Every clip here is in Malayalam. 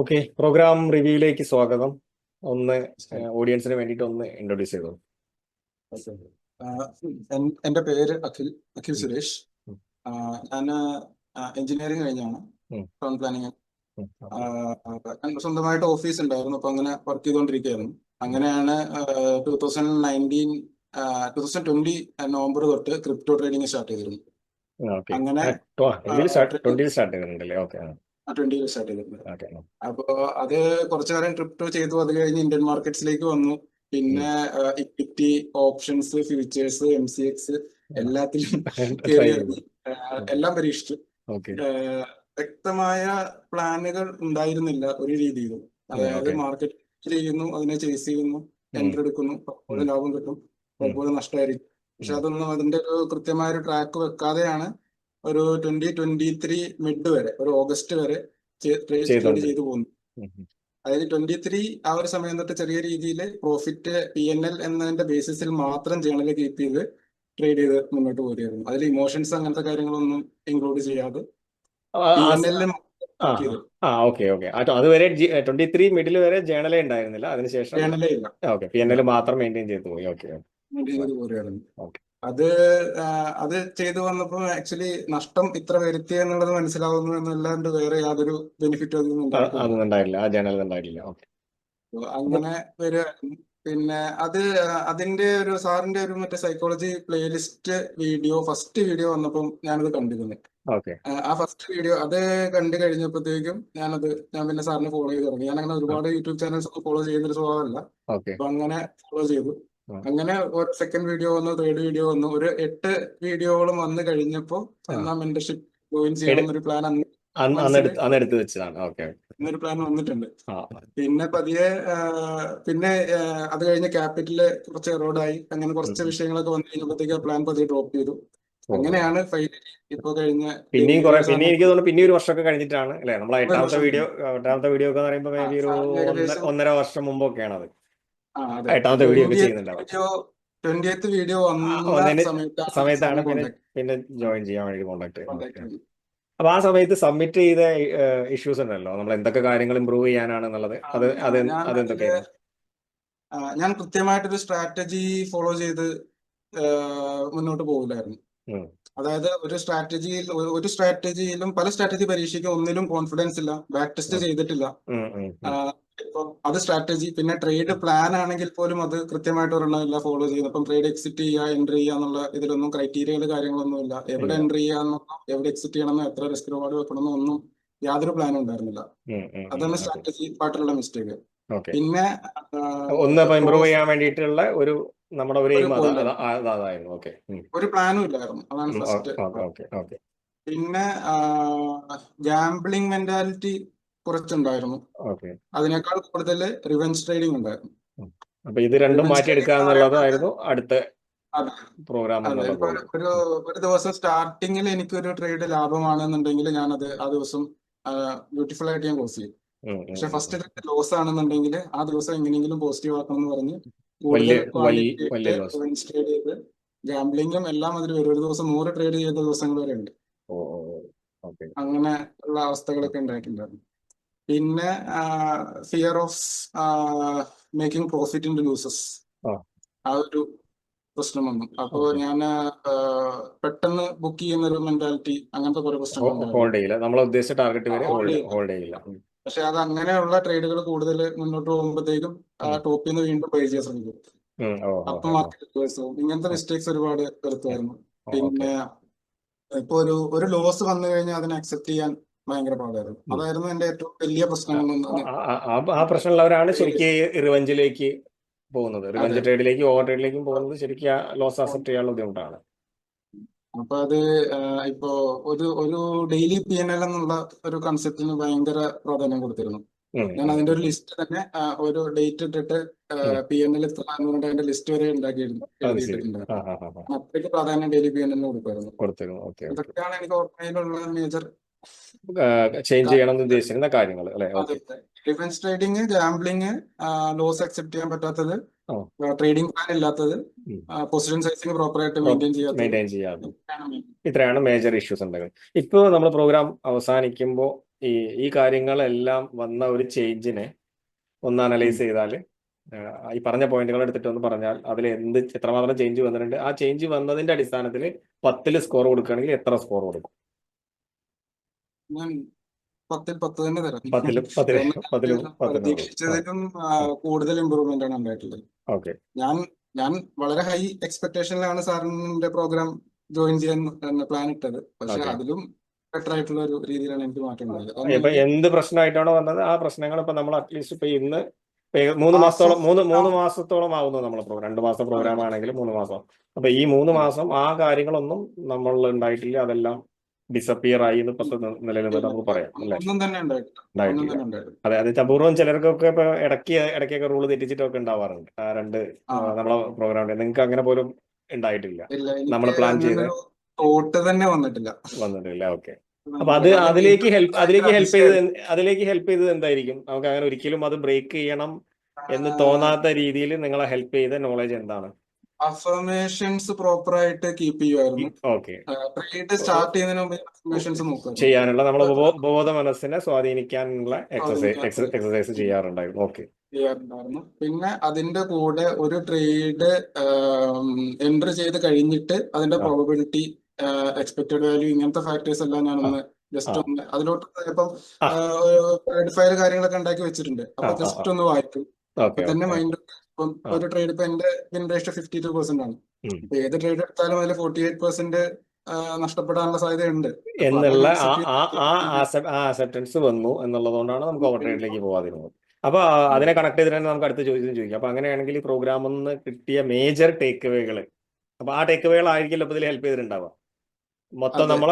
ഓക്കെ, പ്രോഗ്രാം റിവ്യൂയിലേക്ക് സ്വാഗതം. ഒന്ന് ഓഡിയൻസിന് വേണ്ടിയിട്ട് ഒന്ന് ഇൻട്രൊഡ്യൂസ് ചെയ്തു. എന്റെ പേര് അഖിൽ സുരേഷ്. ഞാൻ എഞ്ചിനീയറിംഗ് കഴിഞ്ഞാണ്, ടൗൺ പ്ലാനിങ്. സ്വന്തമായിട്ട് ഓഫീസ് ഉണ്ടായിരുന്നു, അപ്പൊ അങ്ങനെ വർക്ക് ചെയ്തുകൊണ്ടിരിക്കുകയായിരുന്നു. അങ്ങനെയാണ് 2020 നവംബർ തൊട്ട് ക്രിപ്റ്റോ ട്രേഡിംഗ് സ്റ്റാർട്ട് ചെയ്തിരുന്നു. അങ്ങനെ 20 സ്റ്റാർട്ട് ചെയ്തിട്ടുണ്ടല്ലേ? ഓക്കെ, 20 സ്റ്റാർട്ട് ചെയ്തിട്ടുണ്ട്. അപ്പോ അത് കുറച്ചു കാലം ക്രിപ്റ്റോ ചെയ്തു. അത് കഴിഞ്ഞ് ഇന്ത്യൻ മാർക്കറ്റ്സിലേക്ക് വന്നു. പിന്നെ ഇക്വിറ്റി, ഓപ്ഷൻസ്, ഫ്യൂച്ചേഴ്സ്, MCX എല്ലാത്തിലും എല്ലാം പരീക്ഷിച്ചു. വ്യക്തമായ പ്ലാനുകൾ ഉണ്ടായിരുന്നില്ല ഒരു രീതിയിലും. അതായത് മാർക്കറ്റ് ചെയ്യുന്നു, അതിനെ ചേസ് ചെയ്യുന്നു, എൻട്രി എടുക്കുന്നു, പലപ്പോഴും ലാഭം കിട്ടും, പലപ്പോഴും നഷ്ടമായിരിക്കും. പക്ഷെ അതൊന്നും അതിന്റെ ഒരു കൃത്യമായ ഒരു ട്രാക്ക് വെക്കാതെയാണ് ഒരു 2023 മിഡ് വരെ, ഒരു ഓഗസ്റ്റ് വരെ ട്രേഡ് ചെയ്തു പോകുന്നു. അതായത് 23 ആ ഒരു സമയം തൊട്ട് ചെറിയ രീതിയിൽ പ്രോഫിറ്റ് PNL എന്നതിന്റെ ബേസിസിൽ മാത്രം ജേണൽ കീപ്പ് ചെയ്ത് ട്രേഡ് ചെയ്ത് മുന്നോട്ട് പോരുകയായിരുന്നു. അതിൽ ഇമോഷൻസ് അങ്ങനത്തെ കാര്യങ്ങളൊന്നും ഇൻക്ലൂഡ് ചെയ്യാതെ അതുവരെ 23 മിഡിൽ വരെ ജേണലേ ഉണ്ടായിരുന്നില്ല. അതിനുശേഷം PNL മാത്രം മെയിൻറ്റെയിൻ ചെയ്തു പോയി. അത് ചെയ്തു വന്നപ്പോ ആക്ച്വലി നഷ്ടം ഇത്ര വരുത്തി എന്നുള്ളത് മനസ്സിലാവുന്നു എന്നല്ലാണ്ട് വേറെ യാതൊരു ബെനിഫിറ്റും അതൊന്നും ഉണ്ടായില്ല, ആ ജേണൽ ഉണ്ടായില്ല. അങ്ങനെ വരികയായിരുന്നു. പിന്നെ അതിന്റെ ഒരു സാറിന്റെ ഒരു മറ്റേ psychology playlist video, first video വന്നപ്പോൾ ഞാനത് കണ്ടിരുന്നു. ആ ഫസ്റ്റ് വീഡിയോ അത് കണ്ടു കഴിഞ്ഞപ്പോഴത്തേക്കും ഞാൻ പിന്നെ സാറിനെ ഫോളോ ചെയ്ത് തുടങ്ങി. ഞാൻ അങ്ങനെ ഒരുപാട് യൂട്യൂബ് ചാനൽസ് ഒക്കെ ഫോളോ ചെയ്യുന്നൊരു സ്വഭാവമല്ല. അപ്പൊ അങ്ങനെ ഫോളോ ചെയ്തു. അങ്ങനെ ഒരു സെക്കൻഡ് വീഡിയോ വന്നു, തേർഡ് വീഡിയോ വന്നു, ഒരു 8 വീഡിയോകളും വന്നു കഴിഞ്ഞപ്പോ എന്നാ മെന്റർഷിപ്പ് ജോയിൻ ചെയ്യണമെന്നൊരു പ്ലാൻ എന്നൊരു പ്ലാൻ വന്നിട്ടുണ്ട്. പിന്നെ പതിയെ പിന്നെ അത് കഴിഞ്ഞ് ക്യാപിറ്റല് കുറച്ച് എറോഡായി, അങ്ങനെ കുറച്ച് വിഷയങ്ങളൊക്കെ വന്നു കഴിഞ്ഞപ്പോഴത്തേക്ക് ആ പ്ലാൻ പതിയെ ഡ്രോപ്പ് ചെയ്തു. അങ്ങനെയാണ് ഫൈനലി ഇപ്പൊ കഴിഞ്ഞ പിന്നെ എനിക്ക് തോന്നുന്നു പിന്നെ ഒരു വർഷമൊക്കെ കഴിഞ്ഞിട്ടാണ് അല്ലെ നമ്മളെ എട്ടാമത്തെ വീഡിയോ ഒക്കെ പറയുമ്പോൾ മേ ബി ഒരു 1.5 വർഷം മുമ്പൊക്കെയാണ് അത് എട്ടാമത്തെ വീഡിയോ ഒക്കെ ചെയ്യുന്നുണ്ടാവും. 20th വീഡിയോ സമയത്താണ് പിന്നെ ജോയിൻ ചെയ്യാൻ വേണ്ടി കോണ്ടാക്ട്. അപ്പൊ ആ സമയത്ത് സബ്മിറ്റ് ചെയ്ത ഇഷ്യൂസ് ഉണ്ടല്ലോ, നമ്മൾ എന്തൊക്കെ കാര്യങ്ങൾ ഇമ്പ്രൂവ് ചെയ്യാനാണെന്നുള്ളത്, അതെന്തൊക്കെയായിരുന്നു? ഞാൻ കൃത്യമായിട്ടൊരു സ്ട്രാറ്റജി ഫോളോ ചെയ്ത് മുന്നോട്ട് പോകില്ലായിരുന്നു. അതായത് ഒരു സ്ട്രാറ്റജിയിലും പല സ്ട്രാറ്റജി പരീക്ഷിക്കും, ഒന്നിലും കോൺഫിഡൻസ് ഇല്ല, ബാക്ക് ടെസ്റ്റ് ചെയ്തിട്ടില്ല. അത് സ്ട്രാറ്റജി. പിന്നെ ട്രേഡ് പ്ലാൻ ആണെങ്കിൽ പോലും അത് കൃത്യമായിട്ട് ഒരെണ്ണമില്ല ഫോളോ ചെയ്യുന്നത്. ഇപ്പം ട്രേഡ് എക്സിറ്റ് ചെയ്യുക, എൻട്രി ചെയ്യുക എന്നുള്ള ഇതിലൊന്നും ക്രൈറ്റീരിയകൾ കാര്യങ്ങളൊന്നും ഇല്ല. എവിടെ എൻട്രി ചെയ്യാന്നോ, എവിടെ എക്സിറ്റ് ചെയ്യണമെന്നോ, എത്ര റിസ്ക് റിവാർഡ് വെക്കണമെന്നോ ഒന്നും യാതൊരു പ്ലാനും ഉണ്ടായിരുന്നില്ല. അതാണ് സ്ട്രാറ്റജി പാർട്ടിലുള്ള മിസ്റ്റേക്ക്. പിന്നെ ഇമ്പ്രൂവ് ചെയ്യാൻ വേണ്ടിയിട്ടുള്ള ഒരു പ്ലാനും ഇല്ലായിരുന്നു. അതാണ് ഫസ്റ്റ്. പിന്നെ ഗാംബ്ലിംഗ് മെന്റാലിറ്റി കുറച്ചുണ്ടായിരുന്നു. അതിനേക്കാൾ കൂടുതൽ റിവെഞ്ച് ട്രേഡിംഗ് ഉണ്ടായിരുന്നു. അപ്പൊ ഇത് രണ്ടും മാറ്റിയെടുക്കുക എന്നുള്ളതായിരുന്നു അടുത്ത പ്രോഗ്രാം. ഒരു ദിവസം സ്റ്റാർട്ടിങ്ങിൽ എനിക്കൊരു ട്രേഡ് ലാഭമാണെന്നുണ്ടെങ്കിൽ ഞാനത് ആ ദിവസം ബ്യൂട്ടിഫുൾ ആയിട്ട് ഞാൻ ക്ലോസ് ചെയ്യും. പക്ഷെ ഫസ്റ്റ് ട്രേഡ് ലോസ് ആണെന്നുണ്ടെങ്കിൽ ആ ദിവസം എങ്ങനെയെങ്കിലും പോസിറ്റീവ് ആക്കണം എന്ന് പറഞ്ഞ് കൂടുതൽ റിവെഞ്ച് ട്രേഡ് ചെയ്ത് ഗാംബ്ലിംഗും എല്ലാം അതിൽ വരും. ഒരു ദിവസം 100 ട്രേഡ് ചെയ്ത ദിവസങ്ങൾ വരെ ഉണ്ട്. അങ്ങനെ ഉള്ള അവസ്ഥകളൊക്കെ ഉണ്ടായിട്ടുണ്ടായിരുന്നു. പിന്നെ fear of making profit in loses, ആ ഒരു പ്രശ്നം വന്നു. അപ്പോ ഞാൻ പെട്ടെന്ന് ബുക്ക് ചെയ്യുന്ന ഒരു മെന്റാലിറ്റി, അങ്ങനത്തെ കുറെ പ്രശ്നങ്ങൾ. പക്ഷെ അത് അങ്ങനെയുള്ള ട്രേഡുകൾ കൂടുതൽ മുന്നോട്ട് പോകുമ്പോഴത്തേക്കും ടോപ്പിൽ നിന്ന് വീണ്ടും ബൈ ചെയ്യാൻ ശ്രമിക്കും. അപ്പൊ മാർക്കറ്റ് ഇങ്ങനത്തെ മിസ്റ്റേക്സ് ഒരുപാട് വരുത്തുമായിരുന്നു. പിന്നെ ഇപ്പൊ ഒരു ലോസ് വന്നു കഴിഞ്ഞാൽ അതിനെ അക്സെപ്റ്റ് ചെയ്യാൻ ഭയങ്കര പാടായിരുന്നു. അതായിരുന്നു എന്റെ ഏറ്റവും വലിയ പ്രശ്നങ്ങളൊന്നും. ആ പ്രശ്നമുള്ളവരാണ് ശരിക്കും റിവഞ്ചിലേക്ക് പോകുന്നത്, റിവഞ്ച് ട്രേഡിലേക്കും ഓവർ ട്രേഡിലേക്കും പോകുന്നത്. ശരിക്കും ലോസ് അക്സെപ്റ്റ് ചെയ്യാനുള്ള ബുദ്ധിമുട്ടാണ്. അപ്പൊ അത് ഇപ്പോ ഒരു ഡെയിലി PNL എന്നുള്ള ഒരു കൺസെപ്റ്റിന് ഭയങ്കര പ്രാധാന്യം കൊടുത്തിരുന്നു. ഞാൻ അതിന്റെ ഒരു ലിസ്റ്റ് തന്നെ ഒരു ഡേറ്റ് ഇട്ടിട്ട് PNL എന്നുകൊണ്ട് അതിന്റെ ലിസ്റ്റ് വരെ എഴുതിയിട്ടുണ്ട്. അത്രയ്ക്ക് പ്രാധാന്യം ഡെയിലി PNL കൊടുക്കുമായിരുന്നു. ഇതൊക്കെയാണ് എനിക്ക് ഓർമ്മയിലുള്ള മേജർ ചേഞ്ച് ചെയ്യണം എന്ന് ഉദ്ദേശിക്കുന്ന കാര്യങ്ങൾ. Defence trading, gambling, loss accept ചെയ്യാൻ പറ്റാത്തത്, ട്രേഡിംഗ് പ്ലാൻ ഇല്ലാത്തത്, പൊസിഷൻ സൈസിങ് പ്രോപ്പറായിട്ട് മെയിൻറ്റെയിൻ ചെയ്യാത്തത്, ഇത്രയാണ് മേജർ ഇഷ്യൂസ് ഉണ്ടാകുന്നത്. ഇപ്പോൾ നമ്മൾ പ്രോഗ്രാം അവസാനിക്കുമ്പോൾ ഈ ഈ കാര്യങ്ങളെല്ലാം വന്ന ഒരു ചേഞ്ചിനെ ഒന്ന് അനലൈസ് ചെയ്താൽ, ഈ പറഞ്ഞ പോയിന്റുകൾ എടുത്തിട്ട് ഒന്ന് പറഞ്ഞാൽ അതിൽ എത്രമാത്രം ചേഞ്ച് വന്നിട്ടുണ്ട്, ആ ചേഞ്ച് വന്നതിന്റെ അടിസ്ഥാനത്തിൽ 10 സ്കോർ കൊടുക്കുകയാണെങ്കിൽ എത്ര സ്കോർ കൊടുക്കും? ഞാൻ 10-ൽ 10 തന്നെ തരാം. 10 കാരണം പ്രതീക്ഷിച്ചതിലും കൂടുതൽ ഇമ്പ്രൂവ്മെന്റ് ആണ് ഉണ്ടായിട്ടുള്ളത്. ഓക്കെ. ഞാൻ വളരെ ഹൈ എക്സ്പെക്ടേഷനിലാണ് സാറിന്റെ പ്രോഗ്രാം ജോയിൻ ചെയ്യാൻ പ്ലാൻ ഇട്ടത്. പക്ഷെ അതിലും ബെറ്റർ ആയിട്ടുള്ള ഒരു രീതിയിലാണ് എനിക്ക് മാറ്റം ഉണ്ടായത്. ഇപ്പൊ എന്ത് പ്രശ്നമായിട്ടാണോ വന്നത് ആ പ്രശ്നങ്ങൾ ഇപ്പൊ നമ്മൾ അറ്റ്ലീസ്റ്റ് ഇപ്പൊ ഇന്ന് 3 മാസത്തോളം ആവുന്നു നമ്മളെ പ്രോഗ്രാം. 2 മാസം പ്രോഗ്രാം ആണെങ്കിൽ 3 മാസം. അപ്പൊ ഈ 3 മാസം ആ കാര്യങ്ങളൊന്നും നമ്മൾ ഉണ്ടായിട്ടില്ല, അതെല്ലാം ഡിസപ്പിയർ ആയി എന്ന് നിലയിൽ നമുക്ക് പറയാം അല്ലെ? ഒന്നും തന്നെ ഉണ്ടായിട്ടില്ല. അതെ, അത് അപൂർവം ചിലർക്കൊക്കെ ഇപ്പൊ ഇടയ്ക്കൊക്കെ റൂള് തെറ്റിച്ചിട്ടൊക്കെ ഉണ്ടാവാറുണ്ട്. ആ 2 നമ്മളെ പ്രോഗ്രാമിൽ നിങ്ങൾക്ക് അങ്ങനെ പോലും ഉണ്ടായിട്ടില്ല? നമ്മൾ പ്ലാൻ ചെയ്ത് തോട്ട് തന്നെ വന്നിട്ടില്ല. ഓക്കെ. അപ്പൊ അതിലേക്ക് ഹെൽപ്പ് ചെയ്തത് എന്തായിരിക്കും? നമുക്ക് അങ്ങനെ ഒരിക്കലും അത് ബ്രേക്ക് ചെയ്യണം എന്ന് തോന്നാത്ത രീതിയിൽ നിങ്ങളെ ഹെൽപ്പ് ചെയ്ത നോളജ് എന്താണ്? അഫർമേഷൻസ് പ്രോപ്പർ ആയിട്ട് കീപ്പ് ചെയ്യുമായിരുന്നു. ഓക്കെ. ട്രേഡ് സ്റ്റാർട്ട് ചെയ്യുന്നതിന് മുമ്പ് അഫർമേഷൻസ് നോക്കുക, ചെയ്യാനുള്ള നമ്മളെ ബോധ മനസ്സിനെ സ്വാധീനിക്കാനുള്ള എക്സസൈസ് ചെയ്യാറുണ്ടായിരുന്നു. ഓക്കെ. ചെയ്യാറുണ്ടായിരുന്നു. പിന്നെ അതിന്റെ കൂടെ ഒരു ട്രേഡ് എൻട്രി ചെയ്ത് കഴിഞ്ഞിട്ട് അതിന്റെ പ്രോബബിലിറ്റി, എക്സ്പെക്ടഡ് വാല്യൂ, ഇങ്ങനത്തെ ഫാക്ടേഴ്സ് എല്ലാം ഞാനൊന്ന് ജസ്റ്റ് ഒന്ന് അതിലോട്ട് ഇപ്പം ട്രേഡ് ഫയൽ കാര്യങ്ങളൊക്കെ ഉണ്ടാക്കി വെച്ചിട്ടുണ്ട്. അപ്പൊ ജസ്റ്റ് ഒന്ന് വായിക്കും. അപ്പൊ തന്നെ മൈൻഡ് ഇപ്പം ഒരു ട്രേഡ് ഇപ്പൊ എന്റെ വിൻ റേഷ്യോ 52% ആണ്. ഇപ്പൊ ഏത് ട്രേഡ് എടുത്താലും അതിൽ 48% നഷ്ടപ്പെടാനുള്ള സാധ്യതയുണ്ട് എന്നുള്ള അക്സെപ്റ്റൻസ് വന്നു എന്നുള്ളതുകൊണ്ടാണ് നമുക്ക് ഓവർ ട്രേഡിലേക്ക് പോകാതിരുന്നത്. അപ്പൊ അതിനെ കണക്ട് ചെയ്തിട്ട് തന്നെ നമുക്ക് അടുത്ത ചോദ്യം ചോദിക്കാം. അപ്പൊ അങ്ങനെയാണെങ്കിൽ ഈ പ്രോഗ്രാമിൽ നിന്ന് കിട്ടിയ മേജർ ടേക്ക് അവേകൾ, അപ്പൊ ആ ടേക്ക് അവേകൾ ആയിരിക്കില്ല ഇപ്പൊ ഇതിൽ ഹെൽപ്പ് ചെയ്തിട്ടുണ്ടാവുക മൊത്തം നമ്മൾ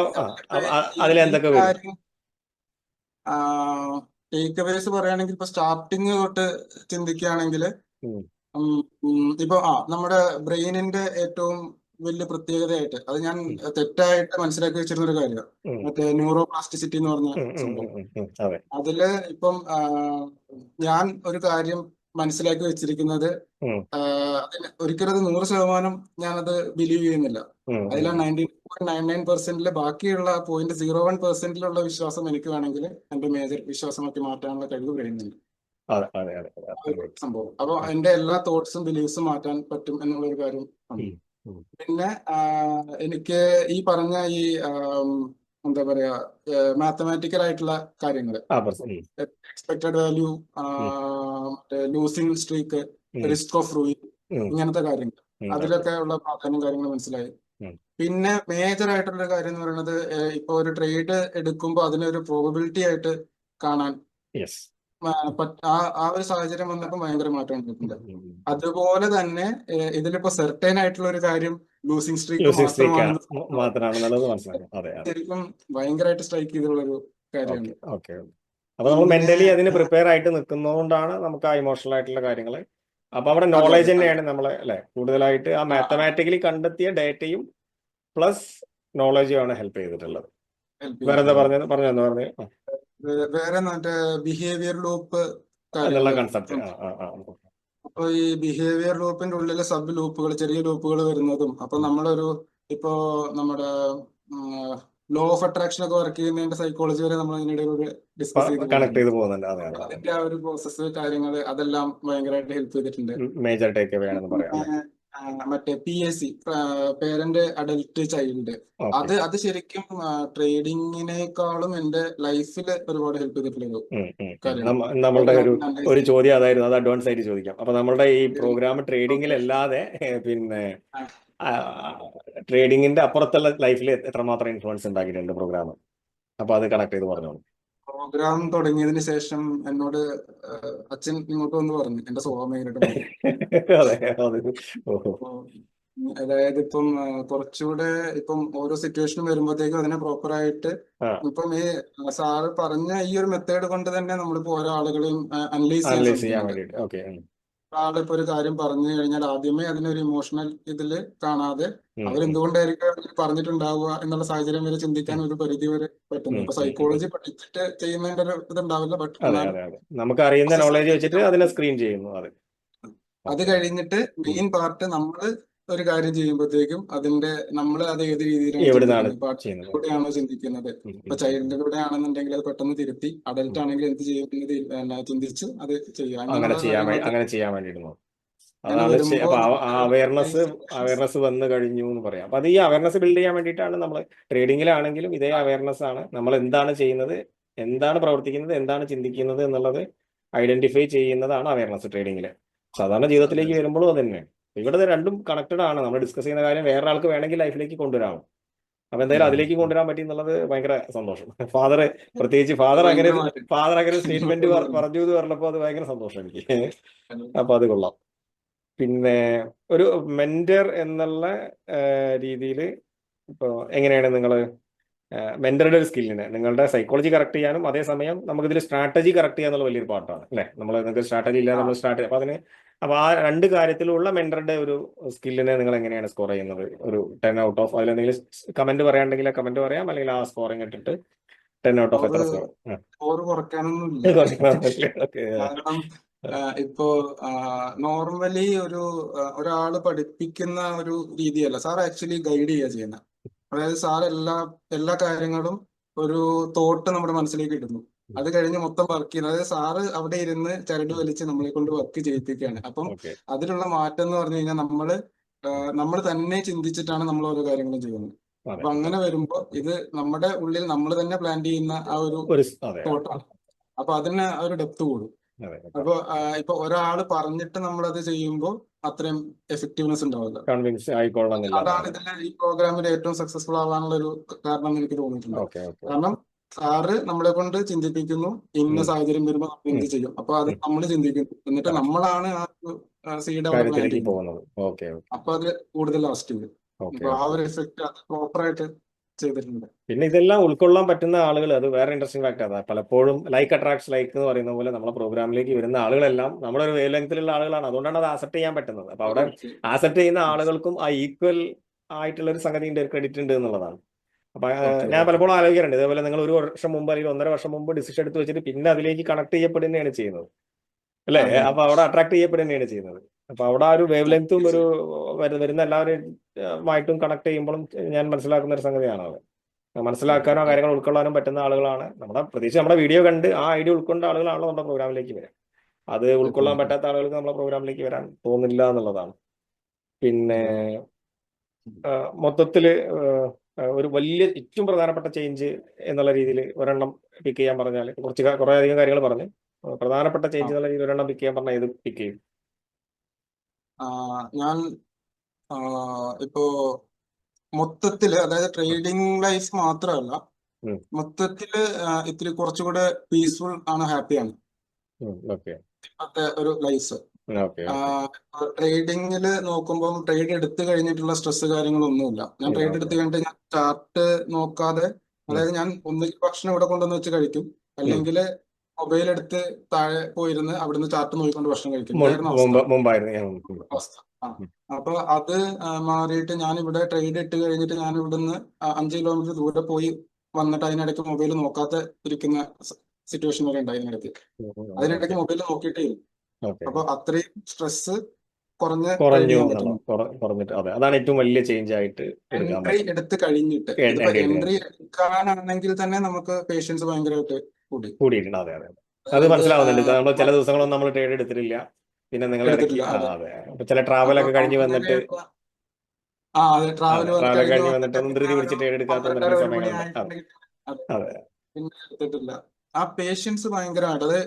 അതിലെന്തൊക്കെ വരും? ടേക്ക് അവേസ് പറയുകയാണെങ്കിൽ ഇപ്പൊ സ്റ്റാർട്ടിങ് തൊട്ട് ചിന്തിക്കുകയാണെങ്കിൽ ഇപ്പൊ നമ്മുടെ ബ്രെയിനിന്റെ ഏറ്റവും വലിയ പ്രത്യേകതയായിട്ട്, അത് ഞാൻ തെറ്റായിട്ട് മനസ്സിലാക്കി വെച്ചിരുന്ന ഒരു കാര്യമാണ്, മറ്റേ ന്യൂറോ പ്ലാസ്റ്റിസിറ്റി എന്ന് പറഞ്ഞ സംഭവം. അതില് ഇപ്പം ഞാൻ ഒരു കാര്യം മനസ്സിലാക്കി വെച്ചിരിക്കുന്നത്, ഒരിക്കലും അത് 100% ഞാനത് ബിലീവ് ചെയ്യുന്നില്ല. അതിൽ 99.99% ബാക്കിയുള്ള 0.01% വിശ്വാസം എനിക്ക് വേണമെങ്കിൽ എന്റെ മേജർ വിശ്വാസമാക്കി മാറ്റാനുള്ള കഴിവ് ബ്രെയിനുണ്ട്. സംഭവം. അപ്പൊ എന്റെ എല്ലാ തോട്ട്സും ബിലീഫ്സും മാറ്റാൻ പറ്റും എന്നുള്ള ഒരു കാര്യം ആണ്. പിന്നെ എനിക്ക് ഈ പറഞ്ഞ ഈ എന്താ പറയാ മാത്തമാറ്റിക്കൽ ആയിട്ടുള്ള കാര്യങ്ങൾ, expected value, losing streak, risk of ruin, ഇങ്ങനത്തെ കാര്യങ്ങൾ, അതിലൊക്കെ ഉള്ള പ്രാധാന്യം കാര്യങ്ങൾ മനസ്സിലായി. പിന്നെ മേജർ ആയിട്ടുള്ള കാര്യം എന്ന് പറയുന്നത്, ഇപ്പൊ ഒരു ട്രേഡ് എടുക്കുമ്പോൾ അതിനൊരു പ്രോബബിലിറ്റി ആയിട്ട് കാണാൻ ആ ഒരു സാഹചര്യം വന്നപ്പോൾ ഭയങ്കര മാറ്റം ഉണ്ടായിട്ടുണ്ട്. അതുപോലെ തന്നെ ഇതിലിപ്പോ സെർട്ടൈൻ ആയിട്ടുള്ള ഒരു കാര്യം ലൂസിംഗ് സ്ട്രീക്ക് മാത്രമാണ് ശരിക്കും ഭയങ്കരമായിട്ട് സ്ട്രൈക്ക് ചെയ്തിട്ടുള്ള ഒരു കാര്യമാണ്. അപ്പൊ നമ്മൾ മെന്റലി അതിന് പ്രിപ്പയർ ആയിട്ട് നിൽക്കുന്നതുകൊണ്ടാണ് നമുക്ക് ആ ഇമോഷണൽ ആയിട്ടുള്ള കാര്യങ്ങൾ. അപ്പൊ അവിടെ നോളജ് തന്നെയാണ് നമ്മളെ അല്ലെ കൂടുതലായിട്ട് ആ മാത്തമാറ്റിക്കലി കണ്ടെത്തിയ ഡേറ്റയും പ്ലസ് നോളജും ആണ് ഹെൽപ്പ് ചെയ്തിട്ടുള്ളത്. വേറെ എന്താ പറഞ്ഞത്? വേറെ മറ്റേ ബിഹേവിയർ ലൂപ്പ് കൺസെപ്റ്റ്. അപ്പൊ ഈ ബിഹേവിയർ ലൂപ്പിന്റെ ഉള്ളിലെ സബ് ലൂപ്പുകൾ, ചെറിയ ലൂപ്പുകൾ വരുന്നതും, അപ്പൊ ഇപ്പോ നമ്മുടെ ലോ ഓഫ് അട്രാക്ഷൻ ഒക്കെ വർക്ക് ചെയ്യുന്നതിന്റെ സൈക്കോളജി വരെ നമ്മൾ അതിനിടയിൽ ഡിസ്കസ് ചെയ്ത് പോകുന്നുണ്ട്. അതിന്റെ ആ ഒരു പ്രോസസ്സ് കാര്യങ്ങൾ അതെല്ലാം ഭയങ്കരമായിട്ട് ഹെൽപ്പ് ചെയ്തിട്ടുണ്ട്. മേജർ ടേക്ക് അവേ ആണെന്ന് പറയാം. മറ്റേ PAC, പേരന്റ് അഡൽട്ട് ചൈൽഡ്, അത് ശരിക്കും ട്രേഡിങ്ങിനേക്കാളും എന്റെ ലൈഫിൽ ഒരുപാട് ഹെൽപ്പ് ചെയ്തിട്ടുള്ള നമ്മളുടെ ഒരു ചോദ്യം അതായിരുന്നു, അത് അഡ്വാൻസ് ആയിട്ട് ചോദിക്കാം. അപ്പൊ നമ്മളുടെ ഈ പ്രോഗ്രാം ട്രേഡിങ്ങിലല്ലാതെ പിന്നെ ട്രേഡിങ്ങിന്റെ അപ്പുറത്തുള്ള ലൈഫിൽ എത്രമാത്രം ഇൻഫ്ലുവൻസ് ഉണ്ടാക്കിയിട്ടുണ്ട് പ്രോഗ്രാം? അപ്പൊ അത് കണക്ട് ചെയ്ത് പറഞ്ഞോളൂ. പ്രോഗ്രാം തുടങ്ങിയതിന് ശേഷം എന്നോട് അച്ഛൻ ഇങ്ങോട്ട് വന്ന് പറഞ്ഞു എന്റെ സ്വഭാവം അതായത് ഇപ്പം കുറച്ചുകൂടെ ഇപ്പം ഓരോ സിറ്റുവേഷനും വരുമ്പോഴത്തേക്കും അതിനെ പ്രോപ്പർ ആയിട്ട് ഇപ്പം ഈ സാറ് പറഞ്ഞ ഈ ഒരു മെത്തേഡ് കൊണ്ട് തന്നെ നമ്മളിപ്പോ ഓരോ ആളുകളെയും അനലൈസ് ചെയ്യാൻ വേണ്ടിയിട്ട്, ആളിപ്പോ ഒരു കാര്യം പറഞ്ഞു കഴിഞ്ഞാൽ ആദ്യമേ അതിനൊരു ഇമോഷണൽ ഇതില് കാണാതെ അവരെന്തുകൊണ്ടായിരിക്കും പറഞ്ഞിട്ടുണ്ടാവുക എന്നുള്ള സാഹചര്യം വരെ ചിന്തിക്കാൻ ഒരു പരിധി വരെ പറ്റുന്നു. ഇപ്പൊ സൈക്കോളജി പഠിച്ചിട്ട് ചെയ്യുന്നതിന്റെ ഒരു ഇതുണ്ടാവില്ല, ബട്ട് നമുക്ക് അറിയുന്ന നോളജ് വെച്ചിട്ട് അതിനെ സ്ക്രീൻ ചെയ്യുന്നു. അത് കഴിഞ്ഞിട്ട് മെയിൻ പാർട്ട് നമ്മള് ഒരു കാര്യം ചെയ്യുമ്പോഴത്തേക്കും അതിന്റെ നമ്മൾ അത് ഏത് രീതിയിലാണ് എവിടുന്നാണ് ചിന്തിക്കുന്നത്. ഇപ്പൊ ചെയ്യുന്നത്? അഡൽട്ടിലൂടെയാണോ ചിന്തിക്കുന്നത്? ഇപ്പൊ ചൈൽഡിലൂടെ ആണെന്നുണ്ടെങ്കിൽ അത് പെട്ടെന്ന് തിരുത്തി അഡൽട്ട് ആണെങ്കിൽ എന്ത് ചെയ്യുന്നത് ചിന്തിച്ച് അത് ചെയ്യുക. അങ്ങനെയുള്ള കാര്യങ്ങളൊക്കെ അങ്ങനെ ചെയ്യാൻ വേണ്ടിയിരുന്നു. അങ്ങനെ അതാണ് വരുമ്പോ അപ്പൊ ആ നമ്മുടെ അവയർനെസ് situations വന്നു കഴിഞ്ഞു എന്ന് പറയാം. അപ്പൊ അത് ഈ അവയർനെസ് ബിൽഡ് ചെയ്യാൻ വേണ്ടിയിട്ടാണ് നമ്മൾ ട്രേഡിങ്ങിലാണെങ്കിലും ഇതേ അവയർനെസ് ആണ്. നമ്മൾ എന്താണ് ചെയ്യുന്നത്, എന്താണ് പ്രവർത്തിക്കുന്നത്, എന്താണ് ചിന്തിക്കുന്നത് എന്നുള്ളത് ഐഡന്റിഫൈ ചെയ്യുന്നതാണ് അവയർനെസ് ട്രേഡിങ്ങിൽ. സാധാരണ ജീവിതത്തിലേക്ക് വരുമ്പോഴും അത് തന്നെ. ഇവിടെ രണ്ടും കണക്റ്റഡ് ആണ്. നമ്മൾ ഡിസ്കസ് ചെയ്യുന്ന കാര്യം വേറൊരാൾക്ക് വേണമെങ്കിൽ ലൈഫിലേക്ക് കൊണ്ടുവരാം. അപ്പൊ എന്തായാലും അതിലേക്ക് കൊണ്ടുവരാൻ പറ്റി എന്നുള്ളത് ഭയങ്കര സന്തോഷം. പ്രത്യേകിച്ച് ഫാദർ അങ്ങനെ സ്റ്റേറ്റ്മെന്റ് പറഞ്ഞു എന്ന് പറഞ്ഞപ്പോൾ അത് ഭയങ്കര സന്തോഷം എനിക്ക്. അപ്പൊ അത് കൊള്ളാം. പിന്നെ ഒരു മെന്റർ എന്നുള്ള രീതിയിൽ ഇപ്പോൾ എങ്ങനെയാണ് നിങ്ങൾ മെന്ററുടെ ഒരു സ്കില്ലിനെ നിങ്ങളുടെ സൈക്കോളജി കറക്റ്റ് ചെയ്യാനും അതേസമയം നമുക്കിതിൽ സ്ട്രാറ്റജി കറക്റ്റ് ചെയ്യാന്നുള്ള വലിയൊരു പാർട്ടാണ് അല്ലേ? നിങ്ങൾക്ക് സ്ട്രാറ്റജി ഇല്ലാതെ നമ്മൾ അപ്പൊ ആ രണ്ട് കാര്യത്തിലുള്ള മെന്ററുടെ ഒരു സ്കില്ലിനെ നിങ്ങൾ എങ്ങനെയാണ് സ്കോർ ചെയ്യുന്നത്? ഒരു 10 ഔട്ട് ഓഫ് അതിലെന്തെങ്കിലും കമന്റ് പറയാണ്ടെങ്കിൽ കമന്റ് പറയാം, അല്ലെങ്കിൽ ആ സ്കോറിംഗ് ഇട്ടിട്ട് 10 ഔട്ട് ഓഫ് എത്ര സ്കോർ? സ്കോർ കുറയ്ക്കാനൊന്നും ഇല്ല. കാരണം ഇപ്പോ നോർമലി ഒരാള് പഠിപ്പിക്കുന്ന ഒരു രീതിയല്ല സാർ ആക്ച്വലി ഗൈഡ് ചെയ്യുക ചെയ്യുന്നത്. അതായത് സാർ എല്ലാ കാര്യങ്ങളും ഒരു തോട്ട് നമ്മുടെ മനസ്സിലേക്ക് ഇടുന്നു. അത് കഴിഞ്ഞ് മൊത്തം വർക്ക് ചെയ്യുന്നത്. അതായത് സാറ് അവിടെ ഇരുന്ന് ചരട് വലിച്ച് നമ്മളെ കൊണ്ട് വർക്ക് ചെയ്യിപ്പിക്കുകയാണ്. അപ്പം അതിലുള്ള മാറ്റം എന്ന് പറഞ്ഞു കഴിഞ്ഞാൽ നമ്മൾ തന്നെ ചിന്തിച്ചിട്ടാണ് നമ്മൾ ഓരോ കാര്യങ്ങളും ചെയ്യുന്നത്. അപ്പൊ അങ്ങനെ വരുമ്പോ ഇത് നമ്മുടെ ഉള്ളിൽ നമ്മൾ തന്നെ പ്ലാൻ ചെയ്യുന്ന ആ ഒരു തോട്ടാണ്. അപ്പൊ അതിന് ആ ഒരു ഡെപ്ത് കൂടും. അപ്പൊ ഇപ്പൊ ഒരാള് പറഞ്ഞിട്ട് നമ്മളത് ചെയ്യുമ്പോൾ അത്രയും എഫക്റ്റീവ്നെസ് ഉണ്ടാവില്ല. അതാണ് ഇതിന്റെ ഈ പ്രോഗ്രാമിൽ ഏറ്റവും സക്സസ്ഫുൾ ആവാനുള്ള ഒരു കാരണം എന്ന് എനിക്ക് തോന്നിയിട്ടുണ്ട്. കാരണം സാറ് നമ്മളെ കൊണ്ട് ചിന്തിപ്പിക്കുന്നു, ഇന്ന സാഹചര്യം വരുമ്പോൾ നമ്മൾ എന്ത് ചെയ്യും. അപ്പൊ അത് നമ്മൾ ചിന്തിക്കുന്നു, എന്നിട്ട് നമ്മളാണ് ആ സീഡ് അവിടെ പ്ലാൻ ചെയ്യുന്നത്. അപ്പൊ അത് കൂടുതൽ ലാസ്റ്റ് ചെയ്യും. അപ്പൊ ആ ഒരു എഫക്ട് അത് പ്രോപ്പറായിട്ട് ചെയ്തിട്ടുണ്ട്. പിന്നെ ഇതെല്ലാം ഉൾക്കൊള്ളാൻ പറ്റുന്ന ആളുകൾ, അത് വേറെ ഇൻട്രസ്റ്റിംഗ് ഫാക്ട് ആണ്. പലപ്പോഴും ലൈക്ക് അട്രാക്ട്സ് ലൈക്ക് എന്ന് പറയുന്ന പോലെ നമ്മളെ പ്രോഗ്രാമിലേക്ക് വരുന്ന ആളുകളെല്ലാം നമ്മുടെ ഒരു വേവ് ലെങ്ത്തിലുള്ള ആളുകളാണ്. അതുകൊണ്ടാണ് അത് ആക്സെപ്റ്റ് ചെയ്യാൻ പറ്റുന്നത്. അപ്പൊ അവിടെ ആക്സെപ്റ്റ് ചെയ്യുന്ന ആളുകൾക്കും ആ ഈക്വൽ ആയിട്ടുള്ള ഒരു സംഗതി ക്രെഡിറ്റ് ഉണ്ട് എന്നുള്ളതാണ്. അപ്പൊ ഞാൻ പലപ്പോഴും ആലോചിക്കാറുണ്ട്, ഇതേപോലെ നിങ്ങൾ 1 വർഷം മുമ്പ് അല്ലെങ്കിൽ 1.5 വർഷം മുമ്പ് ഡിസിഷൻ എടുത്ത് വെച്ചിട്ട് പിന്നെ അതിലേക്ക് കണക്ട് ചെയ്യപ്പെടുന്നതാണ് ചെയ്യുന്നത് അല്ലേ? അപ്പൊ അവിടെ അട്രാക്ട് ചെയ്യപ്പെടുന്നതാണ് ചെയ്യുന്നത്. അപ്പൊ അവിടെ ആ ഒരു വേവ് ലെങ്ത്തും ഒരു വരുന്ന എല്ലാവരുമായിട്ടും കണക്ട് ചെയ്യുമ്പോഴും ഞാൻ മനസ്സിലാക്കുന്ന ഒരു സംഗതിയാണ് അത്. മനസ്സിലാക്കാനോ കാര്യങ്ങൾ ഉൾക്കൊള്ളാനും പറ്റുന്ന ആളുകളാണ് പ്രത്യേകിച്ച് നമ്മുടെ വീഡിയോ കണ്ട് ആ ഐഡിയ ഉൾക്കൊണ്ട ആളുകളാണല്ലോ നമ്മുടെ പ്രോഗ്രാമിലേക്ക് വരാം. അത് ഉൾക്കൊള്ളാൻ പറ്റാത്ത ആളുകൾക്ക് നമ്മളെ പ്രോഗ്രാമിലേക്ക് വരാൻ തോന്നില്ല എന്നുള്ളതാണ്. പിന്നെ മൊത്തത്തില് ഒരു വലിയ ഏറ്റവും പ്രധാനപ്പെട്ട ചേഞ്ച് എന്നുള്ള രീതിയിൽ ഒരെണ്ണം പിക്ക് ചെയ്യാൻ പറഞ്ഞാൽ, കുറെ അധികം കാര്യങ്ങൾ പറഞ്ഞ് പ്രധാനപ്പെട്ട ചേഞ്ച് എന്നുള്ള രീതിയിൽ ഒരെണ്ണം പിക്ക് ചെയ്യാൻ പറഞ്ഞാൽ ഏത് പിക്ക് ചെയ്യും? ഞാൻ ഇപ്പോ മൊത്തത്തില്, അതായത് ട്രേഡിംഗ് ലൈഫ് മാത്രമല്ല, മൊത്തത്തില് ഇത്തിരി കുറച്ചുകൂടെ പീസ്ഫുൾ ആണ്, ഹാപ്പിയാണ് ഇപ്പോഴത്തെ ഒരു ലൈഫ്. ട്രേഡിങ്ങില് നോക്കുമ്പോൾ ട്രേഡ് എടുത്തു കഴിഞ്ഞിട്ടുള്ള സ്ട്രെസ് കാര്യങ്ങളൊന്നുമില്ല. ഞാൻ ട്രേഡ് എടുത്തു കഴിഞ്ഞിട്ട് ഞാൻ ചാർട്ട് നോക്കാതെ, അതായത് ഞാൻ ഒന്നുകിൽ ഭക്ഷണം ഇവിടെ കൊണ്ടുവന്ന് വെച്ച് കഴിക്കും, അല്ലെങ്കിൽ മൊബൈൽ എടുത്ത് താഴെ പോയിരുന്ന് അവിടുന്ന് ചാർട്ട് നോക്കിക്കൊണ്ട് ഭക്ഷണം കഴിക്കും. അവസ്ഥ. അപ്പൊ അത് മാറിയിട്ട് ഞാൻ ഇവിടെ ട്രേഡ് ഇട്ട് കഴിഞ്ഞിട്ട് ഞാൻ ഇവിടുന്ന് 5 കിലോമീറ്റർ ദൂരെ പോയി വന്നിട്ട് അതിനിടയ്ക്ക് മൊബൈൽ നോക്കാതെ ഇരിക്കുന്ന സിറ്റുവേഷൻ വരെ ഉണ്ട്. അതിനിടയ്ക്ക് മൊബൈൽ നോക്കിയിട്ടേ ഇല്ല. അപ്പൊ അത്രയും സ്ട്രെസ് കുറഞ്ഞിട്ട് അതാണ് ഏറ്റവും വലിയ ചേഞ്ച് ആയിട്ട്. എൻട്രി എടുത്ത് കഴിഞ്ഞിട്ട് എൻട്രി എടുക്കാനാണെങ്കിൽ തന്നെ നമുക്ക് പേഷ്യൻസ് ഭയങ്കരമായിട്ട് കൂടിയിട്ടുണ്ട്. അതെ, അത് മനസ്സിലാവുന്നുണ്ട്. നമ്മൾ ചില ദിവസങ്ങളൊന്നും നമ്മൾ ട്രേഡ് എടുത്തിട്ടില്ല, പിന്നെ നിങ്ങൾ ചില ട്രാവലൊക്കെ കഴിഞ്ഞ് വന്നിട്ട് കഴിഞ്ഞ് വന്നിട്ട് ഒന്നും ധൃതി പിടിച്ച് ട്രേഡ് എടുക്കാത്ത സമയങ്ങളുണ്ട്. പിന്നെ എടുത്തിട്ടില്ല. ആ പേഷ്യൻസ് ഭയങ്കരമായിട്ട്, അത്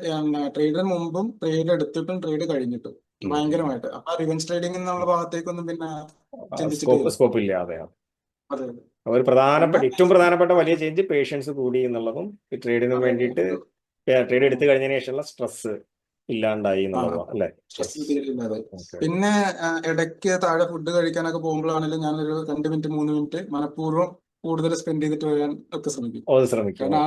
ട്രേഡിന് മുമ്പും ട്രേഡ് എടുത്തിട്ടും ട്രേഡ് കഴിഞ്ഞിട്ടും ഭയങ്കരമായിട്ട്. അപ്പൊ റിവെഞ്ച് ട്രേഡിംഗ് എന്നുള്ള ഭാഗത്തേക്കൊന്നും പിന്നെ സ്കോപ്പ് ഇല്ല. അതെ, ഒരു ഏറ്റവും പ്രധാനപ്പെട്ട വലിയ ചേഞ്ച് പേഷ്യൻസ് കൂടി എന്നുള്ളതും ട്രേഡിന് വേണ്ടിയിട്ട് ട്രേഡ് എടുത്തു കഴിഞ്ഞതിന് ശേഷമുള്ള സ്ട്രെസ് ഇല്ലാണ്ടായി എന്നുള്ളതാണ് അല്ലേ? പിന്നെ ഇടയ്ക്ക് താഴെ ഫുഡ് കഴിക്കാനൊക്കെ പോകുമ്പോഴാണെങ്കിലും ഞാനൊരു 2 മിനിറ്റ് 3 മിനിറ്റ് മനഃപൂർവ്വം കൂടുതൽ സ്പെൻഡ് ചെയ്തിട്ട് വരാൻ ഒക്കെ ശ്രമിക്കും. കാരണം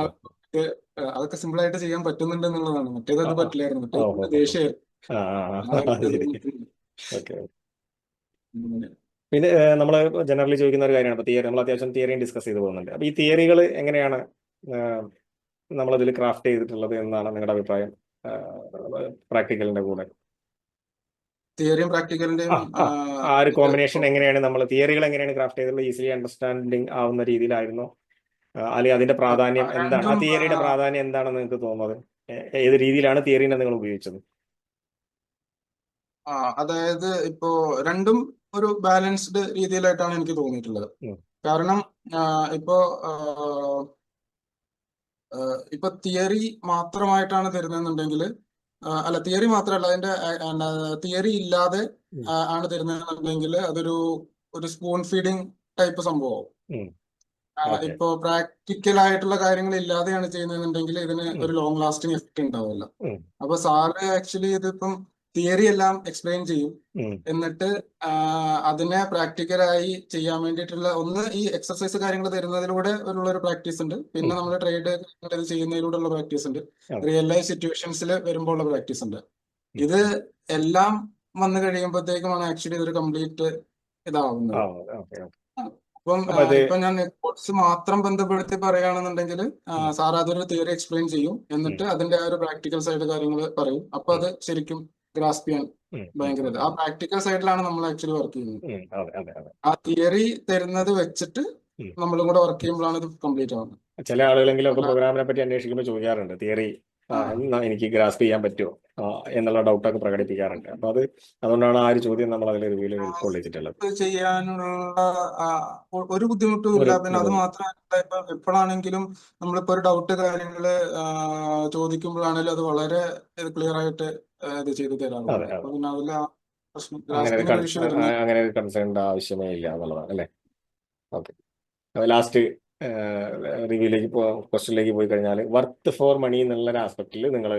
അതൊക്കെ സിമ്പിൾ ആയിട്ട് ചെയ്യാൻ പറ്റുന്നുണ്ട് എന്നുള്ളതാണ്. മറ്റേത് അത് പറ്റില്ലായിരുന്നു. മറ്റേത് ദേഷ്യമായിരുന്നു. പിന്നെ നമ്മൾ ജനറലി ചോദിക്കുന്ന ഒരു കാര്യമാണ്, തിയറി നമ്മൾ അത്യാവശ്യം തിയറിയും ഡിസ്കസ് ചെയ്ത് പോകുന്നുണ്ട്. അപ്പൊ ഈ തിയറികൾ എങ്ങനെയാണ് നമ്മളതിൽ ക്രാഫ്റ്റ് ചെയ്തിട്ടുള്ളത് എന്നാണ് നിങ്ങളുടെ അഭിപ്രായം പ്രാക്ടിക്കലിന്റെ കൂടെ? തിയറിയും പ്രാക്ടിക്കലിന്റെയും ആ ഒരു കോമ്പിനേഷൻ എങ്ങനെയാണ് നമ്മൾ തിയറികൾ എങ്ങനെയാണ് ക്രാഫ്റ്റ് ചെയ്തിട്ടുള്ളത്? ഈസിലി അണ്ടർസ്റ്റാൻഡിങ് ആവുന്ന രീതിയിലായിരുന്നോ? അല്ലെങ്കിൽ അതിന്റെ പ്രാധാന്യം എന്താണ്? ആ രണ്ടും തിയറിയുടെ പ്രാധാന്യം എന്താണെന്ന് നിങ്ങൾക്ക് തോന്നുന്നത്? ഏത് രീതിയിലാണ് തിയറിനെ നിങ്ങൾ ഉപയോഗിച്ചത്? അതായത് ഇപ്പോ രണ്ടും ഒരു ബാലൻസ്ഡ് രീതിയിലായിട്ടാണ് എനിക്ക് തോന്നിയിട്ടുള്ളത്. ഉം. കാരണം ഇപ്പോ ഇപ്പൊ തിയറി മാത്രമായിട്ടാണ് തരുന്നതെന്നുണ്ടെങ്കിൽ അല്ല തിയറി മാത്രമല്ല അതിന്റെ തിയറി ഇല്ലാതെ ആണ് തരുന്നതെന്നുണ്ടെങ്കിൽ ഒരു സ്പൂൺ ഫീഡിങ് ടൈപ്പ് സംഭവം. ഉം. ഓക്കെ. ഇപ്പോ പ്രാക്ടിക്കൽ ആയിട്ടുള്ള കാര്യങ്ങൾ ഇല്ലാതെയാണ് ചെയ്യുന്നതെന്നുണ്ടെങ്കിൽ ഇതിന് ഒരു ലോങ് ലാസ്റ്റിംഗ് എഫക്ട് ഉണ്ടാവില്ല. ഉം. അപ്പൊ സാറ് ആക്ച്വലി ഇതിപ്പം തിയറി എല്ലാം എക്സ്പ്ലെയിൻ ചെയ്യും, ഉം. എന്നിട്ട് അതിനെ പ്രാക്ടിക്കലായി ചെയ്യാൻ വേണ്ടിയിട്ടുള്ള ഈ എക്സർസൈസ് കാര്യങ്ങൾ തരുന്നതിലൂടെ ഉള്ള ഒരു പ്രാക്ടീസ് ഉണ്ട്. പിന്നെ നമ്മൾ ട്രേഡ് ചെയ്യുന്നതിലൂടെ ഉള്ള പ്രാക്ടീസ് ഉണ്ട്. റിയൽ ലൈഫ് സിറ്റുവേഷൻസിൽ വരുമ്പോൾ ഉള്ള പ്രാക്ടീസ് ഉണ്ട്. ഇത് എല്ലാം വന്നു കഴിയുമ്പോഴത്തേക്കുമാണ് ആക്ച്വലി ഇതൊരു കംപ്ലീറ്റ് ഇതാവുന്നത്. ഓക്കെ. ഇപ്പൊ ഞാൻ കോഴ്സ് മാത്രം ബന്ധപ്പെടുത്തി പറയുകയാണെന്നുണ്ടെങ്കിൽ സാർ അതൊരു തിയറി എക്സ്പ്ലെയിൻ ചെയ്യും, എന്നിട്ട് അതിന്റെ ആ ഒരു പ്രാക്ടിക്കൽ സൈഡ് കാര്യങ്ങൾ പറയും. അപ്പൊ അത് ശരിക്കും ഗ്രാസ്പ് ചെയ്യാൻ ഭയങ്കര ആ പ്രാക്ടിക്കൽ സൈഡിലാണ് നമ്മൾ ആക്ച്വലി വർക്ക് ചെയ്യുന്നത്. ആ തിയറി തരുന്നത് വെച്ചിട്ട് നമ്മളും കൂടെ വർക്ക് ചെയ്യുമ്പോഴാണ് ഇത് കംപ്ലീറ്റ് ആവുന്നത്. ചില ആളുകളെങ്കിലും ഒക്കെ പ്രോഗ്രാമിനെ പറ്റി അന്വേഷിക്കുമ്പോൾ ചോദിക്കാറുണ്ട്, തിയറി എനിക്ക് ഗ്രാസ്പ് ചെയ്യാൻ പറ്റുമോ എന്നുള്ള ഡൗട്ടൊക്കെ പ്രകടിപ്പിക്കാറുണ്ട്. അപ്പൊ അതുകൊണ്ടാണ് ആ ഒരു ചോദ്യം നമ്മൾ അതിൽ റിവ്യൂവിൽ ഉൾക്കൊള്ളിച്ചിട്ടുള്ളത്. ചെയ്യാനുള്ള ഒരു ബുദ്ധിമുട്ടും ഇല്ല. പിന്നെ അത് മാത്രമല്ല, ഇപ്പൊ എപ്പോഴാണെങ്കിലും നമ്മളിപ്പോ ഒരു ഡൗട്ട് കാര്യങ്ങള് ചോദിക്കുമ്പോഴാണെങ്കിലും അത് വളരെ ക്ലിയർ ആയിട്ട് ഇത് ചെയ്തു തരാറുണ്ട്. അപ്പൊ പിന്നെ അതിൽ അങ്ങനെ ഒരു കൺസേണിന്റെ ആവശ്യമേ ഇല്ല എന്നുള്ളതാണ് അല്ലേ? ഓക്കെ. ലാസ്റ്റ് റിവ്യൂയിലേക്ക് ക്വസ്റ്റ്യനിലേക്ക് പോയി കഴിഞ്ഞാൽ വർത്ത് ഫോർ മണി എന്നുള്ള ഒരു ആസ്പെക്റ്റിൽ നിങ്ങൾ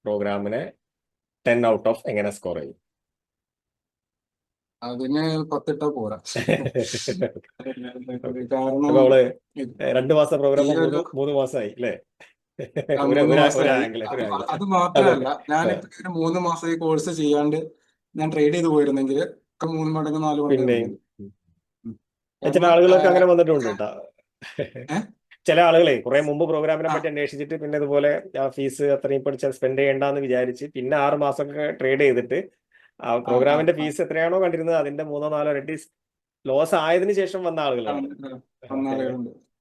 പ്രോഗ്രാമിനെ 10 ഔട്ട് ഓഫ് എങ്ങനെ സ്കോർ ചെയ്യും? അതിന് 10 ഇട്ടാ പോരാ. കാരണം അവള് 2 മാസം പ്രോഗ്രാം 3 മാസമായി അല്ലേ? അത് മാത്രമല്ല, ഞാനിപ്പോ 3 മാസം ഈ കോഴ്സ് ചെയ്യാണ്ട് ഞാൻ ട്രേഡ് ചെയ്ത് പോയിരുന്നെങ്കിൽ 3 മടങ്ങ് 4 മടങ്ങ്. ചില ആളുകളൊക്കെ അങ്ങനെ വന്നിട്ടുണ്ട് കേട്ടോ. ചില ആളുകളെ കുറെ മുമ്പ് പ്രോഗ്രാമിനെ പറ്റി അന്വേഷിച്ചിട്ട് പിന്നെ ഇതുപോലെ ഫീസ് അത്രയും പഠിച്ചാൽ സ്പെൻഡ് ചെയ്യേണ്ടെന്ന് വിചാരിച്ച് പിന്നെ 6 മാസമൊക്കെ ട്രേഡ് ചെയ്തിട്ട് ആ പ്രോഗ്രാമിന്റെ ഫീസ് എത്രയാണോ കണ്ടിരുന്നത് അതിന്റെ 3-4 ഇരട്ടി ലോസ് ആയതിനു ശേഷം വന്ന ആളുകളാണ്.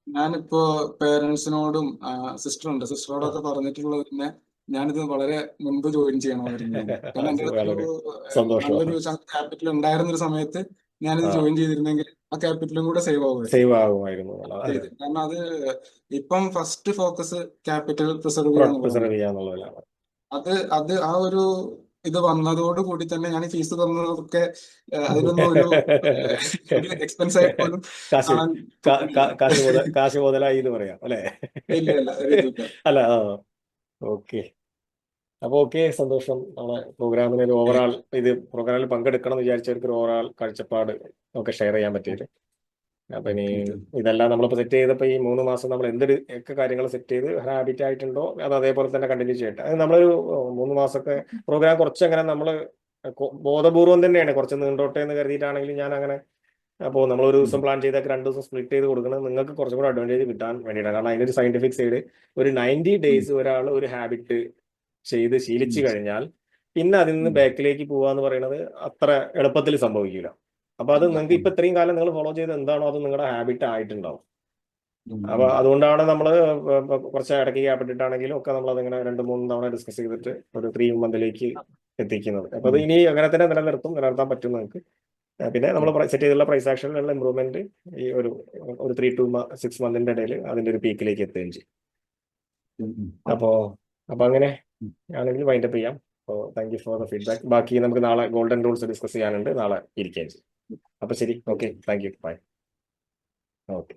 ഞാനിപ്പോ പേരൻസിനോടും സിസ്റ്ററോടൊക്കെ പറഞ്ഞിട്ടുള്ളത് തന്നെ ഞാനിത് വളരെ മുൻപ് ജോയിൻ ചെയ്യണമായിരുന്നു. കാരണം എന്റെ നല്ലൊരു ക്യാപിറ്റൽ ഉണ്ടായിരുന്ന ഒരു സമയത്ത് ഞാനിത് ജോയിൻ ചെയ്തിരുന്നെങ്കിൽ ആ ക്യാപിറ്റലും കൂടെ സേവ് ആകുമായിരുന്നു. കാരണം അത് ഇപ്പം ഫസ്റ്റ് ഫോക്കസ് ക്യാപിറ്റൽ പ്രിസർവ് ചെയ്യാന്നുള്ളതാണ്. അത് ആ ഒരു ഇത് വന്നതോട് കൂടി തന്നെ ഞാൻ ഫീസ് തന്നതൊക്കെ അതിനൊന്നും ഒരു എക്സ്പെൻസ് ആയിട്ട് പോലും കാശ് മുതലായി എന്ന് പറയാം അല്ലെ? അല്ല. ഓക്കെ. അപ്പൊ ഓക്കെ, സന്തോഷം. നമ്മളെ പ്രോഗ്രാമിന് ഒരു ഓവറാൾ പ്രോഗ്രാമിൽ പങ്കെടുക്കണം എന്ന് വിചാരിച്ചവർക്ക് ഒരു ഓവറാൾ കാഴ്ചപ്പാട് ഒക്കെ ഷെയർ ചെയ്യാൻ പറ്റിയത്. അപ്പൊ ഇനി ഇതെല്ലാം നമ്മളിപ്പോ സെറ്റ് ചെയ്തപ്പോ ഈ 3 മാസം നമ്മൾ എന്തൊക്കെ കാര്യങ്ങൾ സെറ്റ് ചെയ്ത് ഹാബിറ്റ് ആയിട്ടുണ്ടോ അത് അതേപോലെ തന്നെ കണ്ടിന്യൂ ചെയ്യട്ടെ. അത് നമ്മളൊരു 3 മാസമൊക്കെ പ്രോഗ്രാം കുറച്ചങ്ങനെ നമ്മൾ ബോധപൂർവം തന്നെയാണ് കുറച്ച് നീണ്ടോട്ടെ എന്ന് കരുതിയിട്ടാണെങ്കിലും ഞാൻ അങ്ങനെ അപ്പോൾ നമ്മൾ ഒരു ദിവസം പ്ലാൻ ചെയ്തൊക്കെ 2 ദിവസം സ്പ്ലിറ്റ് ചെയ്ത് കൊടുക്കുന്നത് നിങ്ങൾക്ക് കുറച്ചും കൂടെ അഡ്വാൻറ്റേജ് കിട്ടാൻ വേണ്ടിയിട്ടാണ്. കാരണം അതിനൊരു സയന്റിഫിക് സൈഡ് ഒരു 90 ഡേയ്സ് ഒരാൾ ഒരു ഹാബിറ്റ് ചെയ്ത് ശീലിച്ചു കഴിഞ്ഞാൽ പിന്നെ അതിൽ നിന്ന് ബാക്കിലേക്ക് പോവാന്ന് പറയുന്നത് അത്ര എളുപ്പത്തിൽ സംഭവിക്കില്ല. അപ്പൊ അത് നിങ്ങൾക്ക് ഇപ്പൊ ഇത്രയും കാലം നിങ്ങൾ ഫോളോ ചെയ്ത് എന്താണോ അത് നിങ്ങളുടെ ഹാബിറ്റ് ആയിട്ടുണ്ടാവും. അപ്പൊ അതുകൊണ്ടാണ് നമ്മൾ കുറച്ച് ഇടയ്ക്ക് ഗ്യാപ്പിട്ടിട്ടാണെങ്കിലും ഒക്കെ നമ്മൾ അതിങ്ങനെ 2-3 തവണ ഡിസ്കസ് ചെയ്തിട്ട് ഒരു 3 മന്തിലേക്ക് എത്തിക്കുന്നത്. അപ്പൊ അത് ഇനി അങ്ങനെ തന്നെ നിലനിർത്താൻ പറ്റും നിങ്ങൾക്ക്. പിന്നെ നമ്മൾ സെറ്റ് ചെയ്തുള്ള പ്രൈസ് ആക്ഷനിലുള്ള ഇമ്പ്രൂവ്മെന്റ് ഈ ഒരു 3 to 6 മന്തിന്റെ ഇടയിൽ അതിന്റെ ഒരു പീക്കിലേക്ക് എത്തുകയും ചെയ്യും. അപ്പൊ അങ്ങനെ ആണെങ്കിൽ വൈൻഡപ്പ് ചെയ്യാം. അപ്പോൾ thank you for the feedback. ബാക്കി നമുക്ക് നാളെ ഗോൾഡൻ റൂൾസ് ഡിസ്കസ് ചെയ്യാനുണ്ട്, നാളെ ഇരിക്കുകയും ചെയ്യും. അപ്പൊ ശരി, okay, thank you, bye. Okay.